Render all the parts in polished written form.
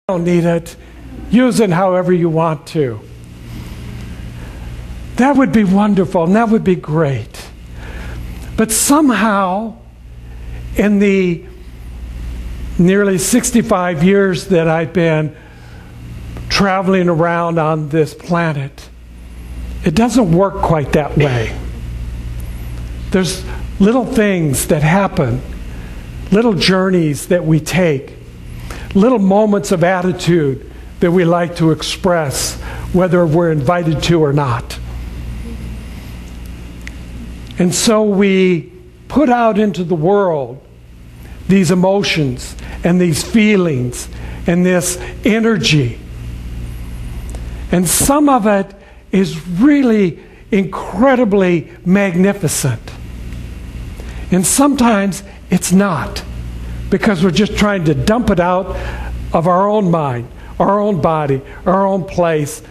don't need it. Use it however you want to. That would be wonderful, and that would be great. But somehow, in the nearly 65 years that I've been traveling around on this planet, it doesn't work quite that way. There's little things that happen, little journeys that we take, little moments of attitude that we like to express, whether we're invited to or not. And so we put out into the world these emotions and these feelings and this energy. And some of it is really incredibly magnificent. And sometimes it's not, because we're just trying to dump it out of our own mind, our own body, our own place.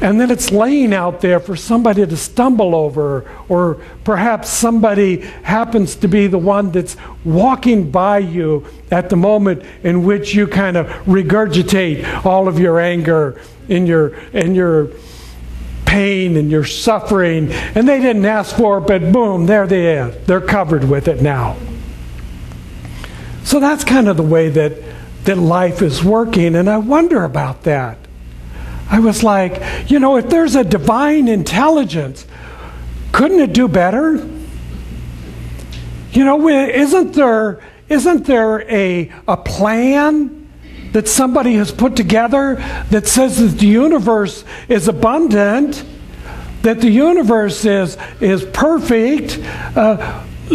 And then it's laying out there for somebody to stumble over, or perhaps somebody happens to be the one that's walking by you at the moment in which you kind of regurgitate all of your anger and your pain and your suffering. And they didn't ask for it, but boom, there they are. They're covered with it now. So that's kind of the way that life is working, and I wonder about that. I was like, you know, if there's a divine intelligence, couldn't it do better? You know, isn't there a plan that somebody has put together that says that the universe is abundant, that the universe is perfect,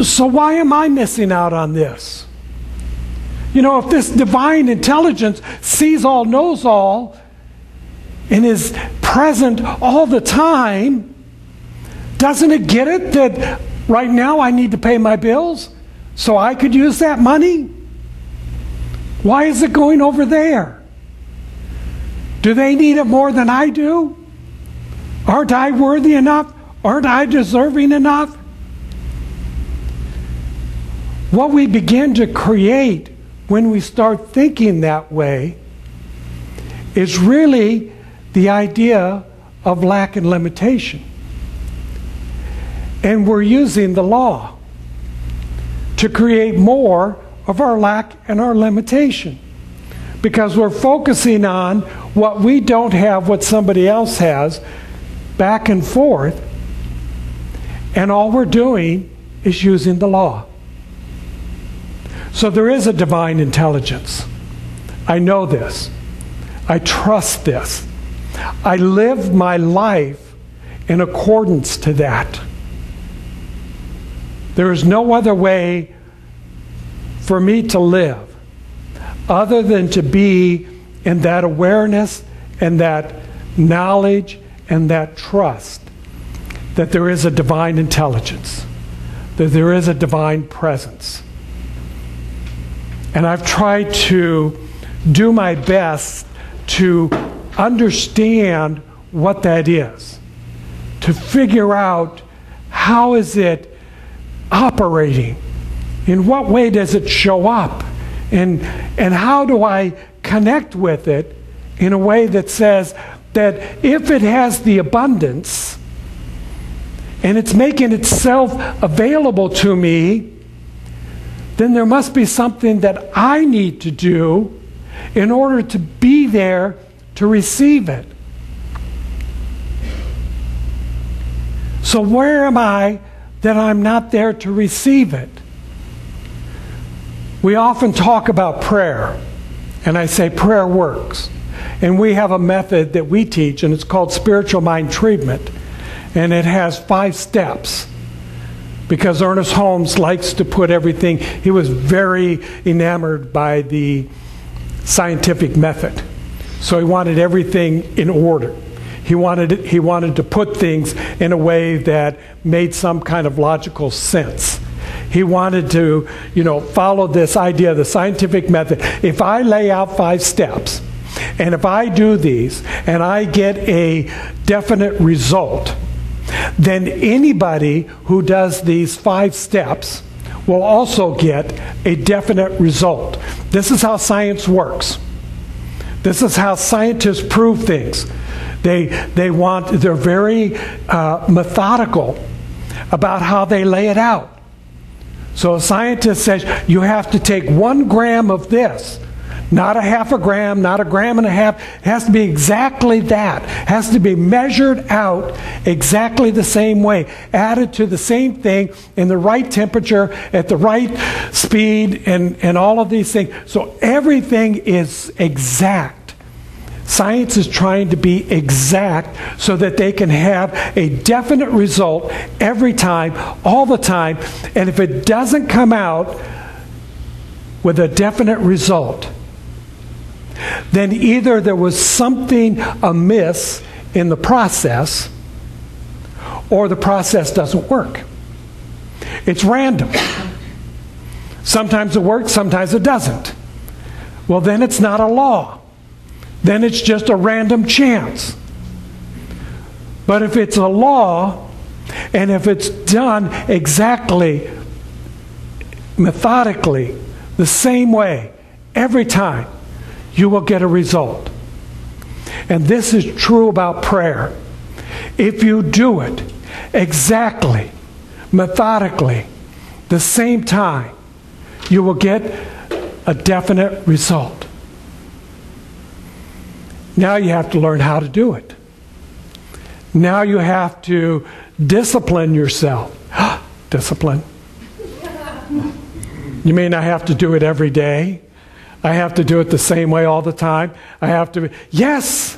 so why am I missing out on this? You know, if this divine intelligence sees all, knows all, and is present all the time, doesn't it get it that right now I need to pay my bills so I could use that money? Why is it going over there? Do they need it more than I do? Aren't I worthy enough? Aren't I deserving enough? What we begin to create when we start thinking that way is really the idea of lack and limitation. And we're using the law to create more of our lack and our limitation, because we're focusing on what we don't have, what somebody else has, back and forth, and all we're doing is using the law. So there is a divine intelligence. I know this. I trust this. I live my life in accordance to that. There is no other way for me to live other than to be in that awareness and that knowledge and that trust that there is a divine intelligence, that there is a divine presence. And I've tried to do my best to understand what that is, to figure out how is it operating, in what way does it show up, and how do I connect with it in a way that says that if it has the abundance and it's making itself available to me, then there must be something that I need to do in order to be there to receive it. So where am I that I'm not there to receive it? We often talk about prayer, and I say prayer works. And we have a method that we teach, and it's called spiritual mind treatment. And it has 5 steps. Because Ernest Holmes likes to put everything, he was very enamored by the scientific method. So he wanted everything in order. He wanted to put things in a way that made some kind of logical sense. He wanted to, follow this idea of the scientific method. If I lay out 5 steps, and if I do these, and I get a definite result, then anybody who does these 5 steps will also get a definite result. This is how science works. This is how scientists prove things. They're very methodical about how they lay it out. So a scientist says you have to take 1 gram of this, not a half a gram, not a gram and a half. It has to be exactly that. It has to be measured out exactly the same way, added to the same thing in the right temperature, at the right speed, and all of these things. So everything is exact. Science is trying to be exact so that they can have a definite result every time, all the time. And if it doesn't come out with a definite result, then either there was something amiss in the process, or the process doesn't work. It's random. Sometimes it works, sometimes it doesn't. Well, then it's not a law. Then it's just a random chance. But if it's a law, and if it's done exactly, methodically, the same way, every time, you will get a result. And this is true about prayer. If you do it exactly, methodically, the same time, you will get a definite result. Now you have to learn how to do it. Now you have to discipline yourself. Discipline. You may not have to do it every day. I have to do it the same way all the time. I have to. Yes!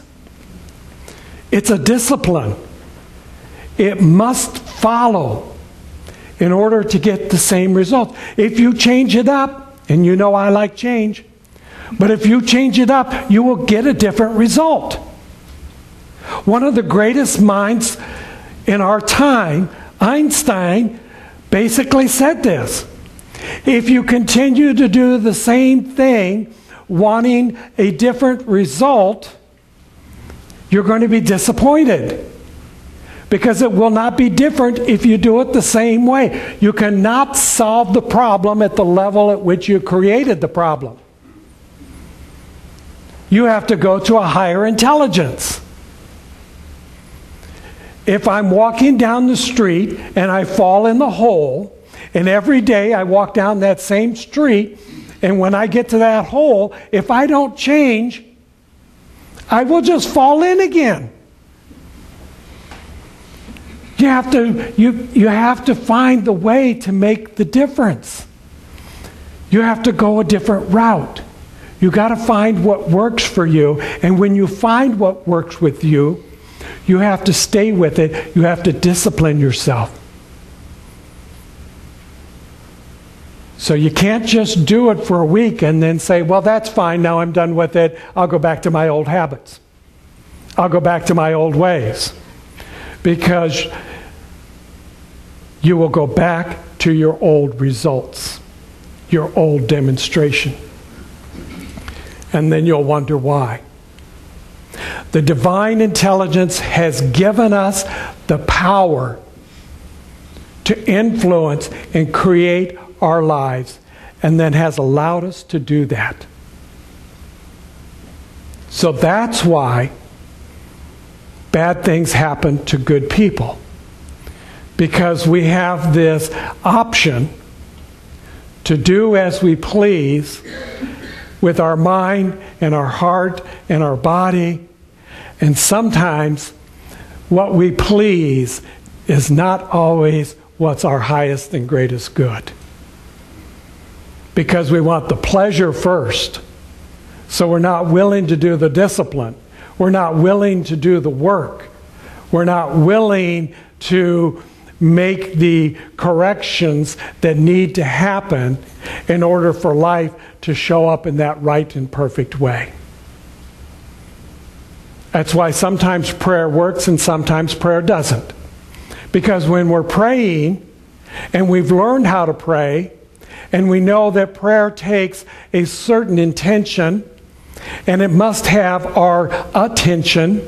It's a discipline. It must follow in order to get the same result. If you change it up, and you know I like change, but if you change it up, you will get a different result. One of the greatest minds in our time, Einstein, basically said this. If you continue to do the same thing, wanting a different result, you're going to be disappointed. Because it will not be different if you do it the same way. You cannot solve the problem at the level at which you created the problem. You have to go to a higher intelligence. If I'm walking down the street and I fall in the hole, and every day I walk down that same street, and when I get to that hole, if I don't change, I will just fall in again. You have to find the way to make the difference. You have to go a different route. You got to find what works for you, and when you find what works with you, you have to stay with it. You have to discipline yourself. So you can't just do it for a week and then say, well, that's fine, now I'm done with it. I'll go back to my old habits. I'll go back to my old ways. Because you will go back to your old results, your old demonstration. And then you'll wonder why. The divine intelligence has given us the power to influence and create our lives, and then has allowed us to do that. So that's why bad things happen to good people. Because we have this option to do as we please with our mind and our heart and our body. And sometimes what we please is not always what's our highest and greatest good. Because we want the pleasure first. So we're not willing to do the discipline. We're not willing to do the work. We're not willing to make the corrections that need to happen in order for life to show up in that right and perfect way. That's why sometimes prayer works and sometimes prayer doesn't. Because when we're praying and we've learned how to pray, and we know that prayer takes a certain intention, and it must have our attention,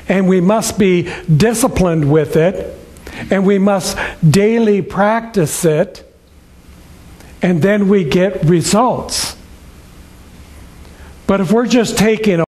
and we must be disciplined with it, and we must daily practice it, and then we get results. But if we're just taking